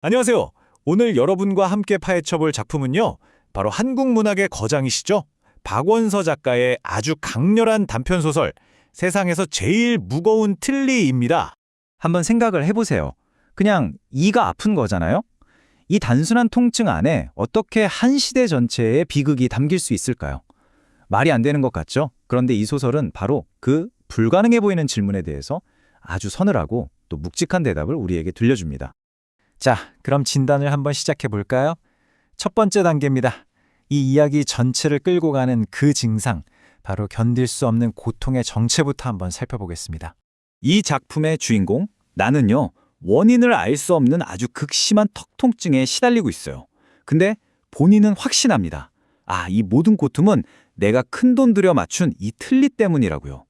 안녕하세요. 오늘 여러분과 함께 파헤쳐볼 작품은요. 바로 한국 문학의 거장이시죠. 박원서 작가의 아주 강렬한 단편소설 세상에서 제일 무거운 틀니입니다. 한번 생각을 해보세요. 그냥 이가 아픈 거잖아요? 이 단순한 통증 안에 어떻게 한 시대 전체의 비극이 담길 수 있을까요? 말이 안 되는 것 같죠? 그런데 이 소설은 바로 그 불가능해 보이는 질문에 대해서 아주 서늘하고 또 묵직한 대답을 우리에게 들려줍니다. 자, 그럼 진단을 한번 시작해 볼까요? 첫 번째 단계입니다. 이 이야기 전체를 끌고 가는 그 증상, 바로 견딜 수 없는 고통의 정체부터 한번 살펴보겠습니다. 이 작품의 주인공, 나는요, 원인을 알 수 없는 아주 극심한 턱 통증에 시달리고 있어요. 근데 본인은 확신합니다. 이 모든 고통은 내가 큰돈 들여 맞춘 이 틀니 때문이라고요.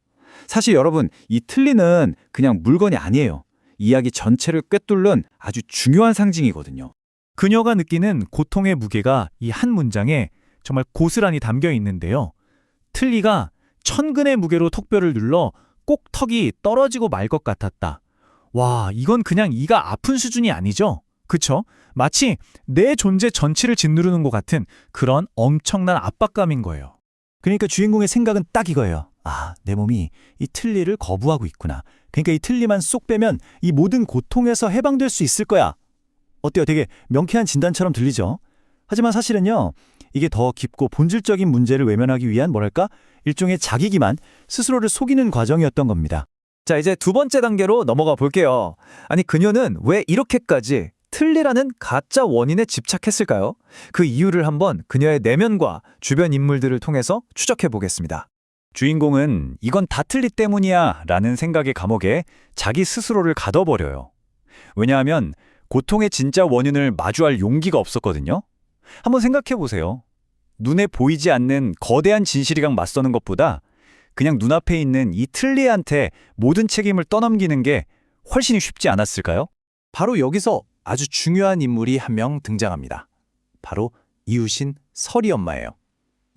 사실 여러분, 이 틀니는 그냥 물건이 아니에요. 이야기 전체를 꿰뚫는 아주 중요한 상징이거든요. 그녀가 느끼는 고통의 무게가 이 한 문장에 정말 고스란히 담겨 있는데요. 틀니가 천근의 무게로 턱뼈를 눌러 꼭 턱이 떨어지고 말 것 같았다. 와, 이건 그냥 이가 아픈 수준이 아니죠? 그쵸? 마치 내 존재 전체를 짓누르는 것 같은 그런 엄청난 압박감인 거예요. 그러니까 주인공의 생각은 딱 이거예요. 내 몸이 이 틀니를 거부하고 있구나. 그러니까 이 틀니만 쏙 빼면 이 모든 고통에서 해방될 수 있을 거야. 어때요? 되게 명쾌한 진단처럼 들리죠? 하지만 사실은요, 이게 더 깊고 본질적인 문제를 외면하기 위한 뭐랄까? 일종의 자기 기만, 스스로를 속이는 과정이었던 겁니다. 자, 이제 두 번째 단계로 넘어가 볼게요. 아니, 그녀는 왜 이렇게까지 틀니라는 가짜 원인에 집착했을까요? 그 이유를 한번 그녀의 내면과 주변 인물들을 통해서 추적해 보겠습니다. 주인공은 이건 다 틀니 때문이야 라는 생각의 감옥에 자기 스스로를 가둬버려요. 왜냐하면 고통의 진짜 원인을 마주할 용기가 없었거든요. 한번 생각해 보세요. 눈에 보이지 않는 거대한 진실이랑 맞서는 것보다 그냥 눈앞에 있는 이 틀니한테 모든 책임을 떠넘기는 게 훨씬 쉽지 않았을까요? 바로 여기서 아주 중요한 인물이 한 명 등장합니다. 바로 이웃인 설이 엄마예요.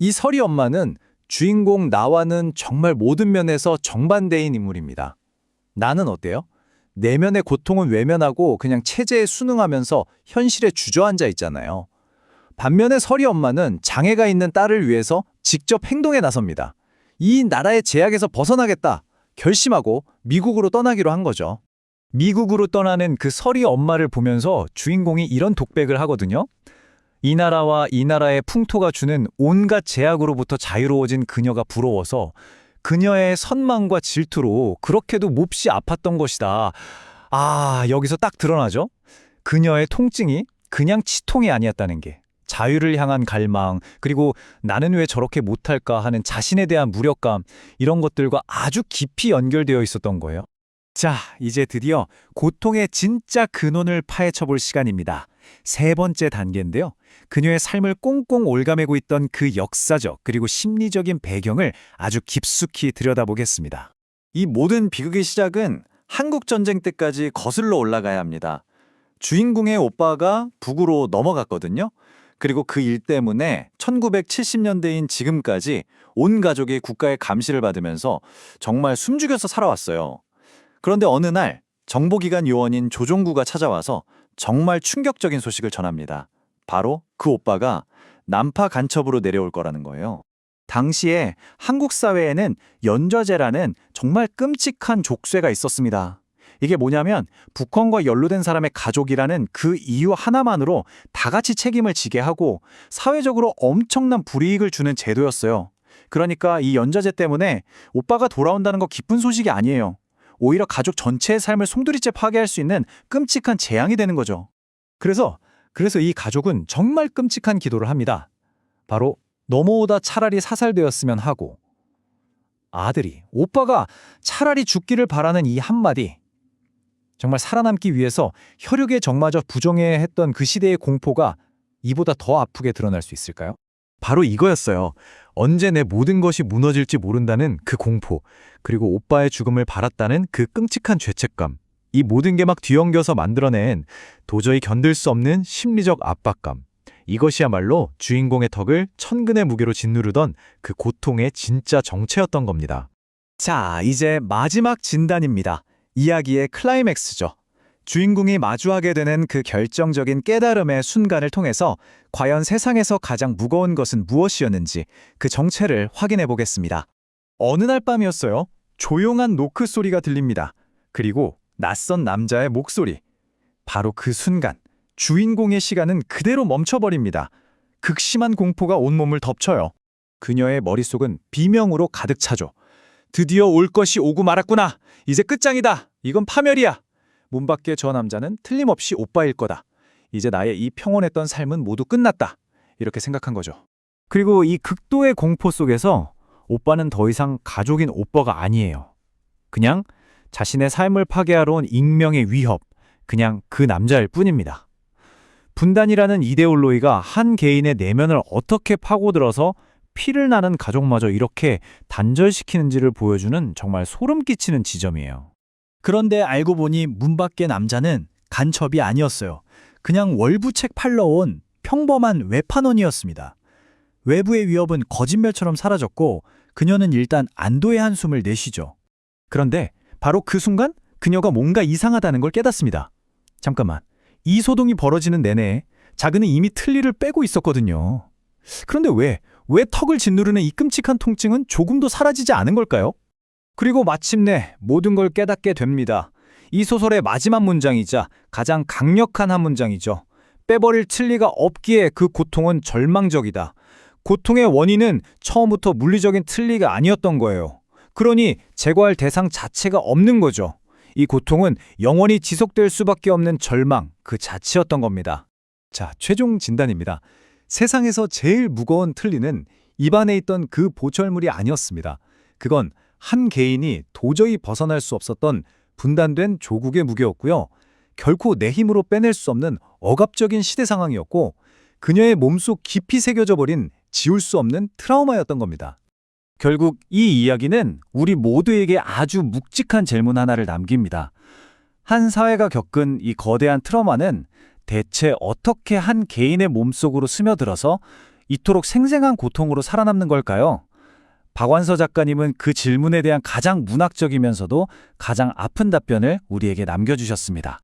이 설이 엄마는 주인공 나와는 정말 모든 면에서 정반대인 인물입니다. 나는 어때요? 내면의 고통은 외면하고 그냥 체제에 순응하면서 현실에 주저앉아 있잖아요. 반면에 설이 엄마는 장애가 있는 딸을 위해서 직접 행동에 나섭니다. 이 나라의 제약에서 벗어나겠다 결심하고 미국으로 떠나기로 한 거죠. 미국으로 떠나는 그 설이 엄마를 보면서 주인공이 이런 독백을 하거든요. 이 나라와 이 나라의 풍토가 주는 온갖 제약으로부터 자유로워진 그녀가 부러워서 그녀의 선망과 질투로 그렇게도 몹시 아팠던 것이다. 여기서 딱 드러나죠? 그녀의 통증이 그냥 치통이 아니었다는 게. 자유를 향한 갈망, 그리고 나는 왜 저렇게 못할까 하는 자신에 대한 무력감, 이런 것들과 아주 깊이 연결되어 있었던 거예요. 자, 이제 드디어 고통의 진짜 근원을 파헤쳐 볼 시간입니다. 세 번째 단계인데요. 그녀의 삶을 꽁꽁 올가매고 있던 그 역사적 그리고 심리적인 배경을 아주 깊숙이 들여다보겠습니다. 이 모든 비극의 시작은 한국전쟁 때까지 거슬러 올라가야 합니다. 주인공의 오빠가 북으로 넘어갔거든요. 그리고 그 일 때문에 1970년대인 지금까지 온 가족이 국가의 감시를 받으면서 정말 숨죽여서 살아왔어요. 그런데 어느 날 정보기관 요원인 조종구가 찾아와서 정말 충격적인 소식을 전합니다. 바로 그 오빠가 난파 간첩으로 내려올 거라는 거예요. 당시에 한국 사회에는 연좌제라는 정말 끔찍한 족쇄가 있었습니다. 이게 뭐냐면 북헌과 연루된 사람의 가족이라는 그 이유 하나만으로 다 같이 책임을 지게 하고 사회적으로 엄청난 불이익을 주는 제도였어요. 그러니까 이 연좌제 때문에 오빠가 돌아온다는 거 기쁜 소식이 아니에요. 오히려 가족 전체의 삶을 송두리째 파괴할 수 있는 끔찍한 재앙이 되는 거죠. 그래서 이 가족은 정말 끔찍한 기도를 합니다. 바로 넘어오다 차라리 사살되었으면 하고, 아들이 오빠가 차라리 죽기를 바라는 이 한마디, 정말 살아남기 위해서 혈육의 정마저 부정해야 했던 그 시대의 공포가 이보다 더 아프게 드러날 수 있을까요? 바로 이거였어요. 언제 내 모든 것이 무너질지 모른다는 그 공포, 그리고 오빠의 죽음을 바랐다는 그 끔찍한 죄책감. 이 모든 게 막 뒤엉겨서 만들어낸 도저히 견딜 수 없는 심리적 압박감. 이것이야말로 주인공의 턱을 천근의 무게로 짓누르던 그 고통의 진짜 정체였던 겁니다. 자, 이제 마지막 진단입니다. 이야기의 클라이맥스죠. 주인공이 마주하게 되는 그 결정적인 깨달음의 순간을 통해서 과연 세상에서 가장 무거운 것은 무엇이었는지 그 정체를 확인해 보겠습니다. 어느 날 밤이었어요. 조용한 노크 소리가 들립니다. 그리고 낯선 남자의 목소리. 바로 그 순간 주인공의 시간은 그대로 멈춰버립니다. 극심한 공포가 온몸을 덮쳐요. 그녀의 머릿속은 비명으로 가득 차죠. 드디어 올 것이 오고 말았구나. 이제 끝장이다. 이건 파멸이야. 문 밖에 저 남자는 틀림없이 오빠일 거다. 이제 나의 이 평온했던 삶은 모두 끝났다. 이렇게 생각한 거죠. 그리고 이 극도의 공포 속에서 오빠는 더 이상 가족인 오빠가 아니에요. 그냥 자신의 삶을 파괴하러 온 익명의 위협, 그냥 그 남자일 뿐입니다. 분단이라는 이데올로기가 한 개인의 내면을 어떻게 파고들어서 피를 나는 가족마저 이렇게 단절시키는지를 보여주는 정말 소름 끼치는 지점이에요. 그런데 알고 보니 문 밖의 남자는 간첩이 아니었어요. 그냥 월부책 팔러 온 평범한 외판원이었습니다. 외부의 위협은 거짓말처럼 사라졌고 그녀는 일단 안도의 한숨을 내쉬죠. 그런데 바로 그 순간 그녀가 뭔가 이상하다는 걸 깨닫습니다. 잠깐만, 이 소동이 벌어지는 내내 자그는 이미 틀니를 빼고 있었거든요. 그런데 왜 턱을 짓누르는 이 끔찍한 통증은 조금도 사라지지 않은 걸까요? 그리고 마침내 모든 걸 깨닫게 됩니다. 이 소설의 마지막 문장이자 가장 강력한 한 문장이죠. 빼버릴 틀니가 없기에 그 고통은 절망적이다. 고통의 원인은 처음부터 물리적인 틀니가 아니었던 거예요. 그러니 제거할 대상 자체가 없는 거죠. 이 고통은 영원히 지속될 수밖에 없는 절망 그 자체였던 겁니다. 자, 최종 진단입니다. 세상에서 제일 무거운 틀니는 입안에 있던 그 보철물이 아니었습니다. 그건 한 개인이 도저히 벗어날 수 없었던 분단된 조국의 무게였고요. 결코 내 힘으로 빼낼 수 없는 억압적인 시대 상황이었고 그녀의 몸속 깊이 새겨져 버린 지울 수 없는 트라우마였던 겁니다. 결국 이 이야기는 우리 모두에게 아주 묵직한 질문 하나를 남깁니다. 한 사회가 겪은 이 거대한 트라우마는 대체 어떻게 한 개인의 몸속으로 스며들어서 이토록 생생한 고통으로 살아남는 걸까요? 박완서 작가님은 그 질문에 대한 가장 문학적이면서도 가장 아픈 답변을 우리에게 남겨주셨습니다.